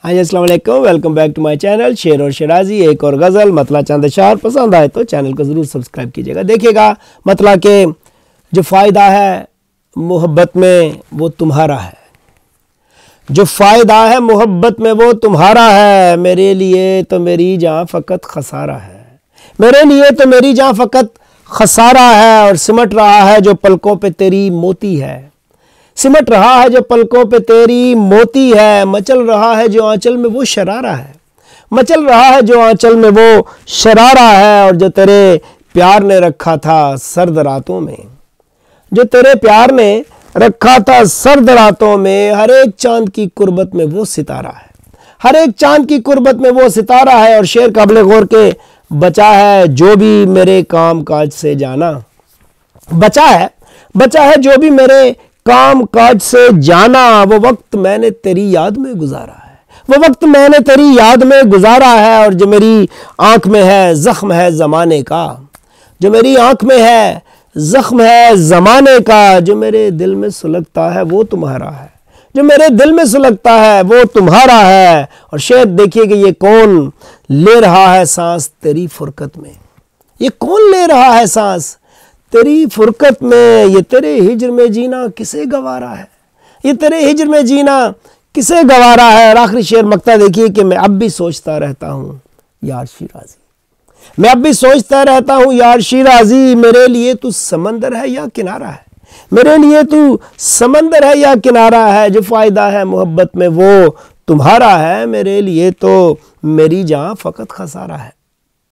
हाँ जी, अस्सलाम वालेकुम, welcome back to my channel शेर और शराजी। एक और गज़ल मतला चंद अशार पसंद आए तो चैनल को ज़रूर सब्सक्राइब कीजिएगा। देखिएगा मतला के जो फ़ायदा है मोहब्बत में वो तुम्हारा है, जो फ़ायदा है मोहब्बत में वो तुम्हारा है। मेरे लिए तो मेरी जान फ़कत खसारा है, मेरे लिए तो मेरी जान फ़कत खसारा है। और सिमट रहा है जो पलकों पे तेरी मोती है, सिमट रहा है जो पलकों पे तेरी मोती है। मचल रहा है जो आंचल में वो शरारा है, मचल रहा है जो आंचल में वो शरारा है। और जो तेरे प्यार ने रखा था सर्द रातों में, जो तेरे प्यार ने रखा था सर्द रातों में, हर एक चांद की कुर्बत में वो सितारा है, हर एक चांद की कुर्बत में वो सितारा है। और शेर काबिल गौर के बचा है जो भी मेरे काम काज से जाना, बचा है जो भी मेरे काम काज से जाना। वो वक्त मैंने तेरी याद में गुजारा है, वो वक्त मैंने तेरी याद में गुजारा है। और जो मेरी आंख में है जख्म है ज़माने का, जो मेरी आंख में है जख्म है ज़माने का। जो मेरे दिल में सुलगता है वो तुम्हारा है, जो मेरे दिल में सुलगता है वो तुम्हारा है। और शेर देखिए कि ये कौन ले रहा है सांस तेरी फुरकत में, ये कौन ले रहा है सांस तेरी फुरकत में। ये तेरे हिज्र में जीना किसे गवारा है, ये तेरे हिज्र में जीना किसे गवारा है। और आखिरी शेर मक्ता देखिए कि मैं अब भी सोचता रहता हूँ यार शिराजी, मैं अब भी सोचता रहता हूँ यार शिराजी। मेरे लिए तू समंदर है या किनारा है, मेरे लिए तू समंदर है या किनारा है। जो फ़ायदा है मोहब्बत में वो तुम्हारा है, मेरे लिए तो मेरी जान फ़कत खसारा है।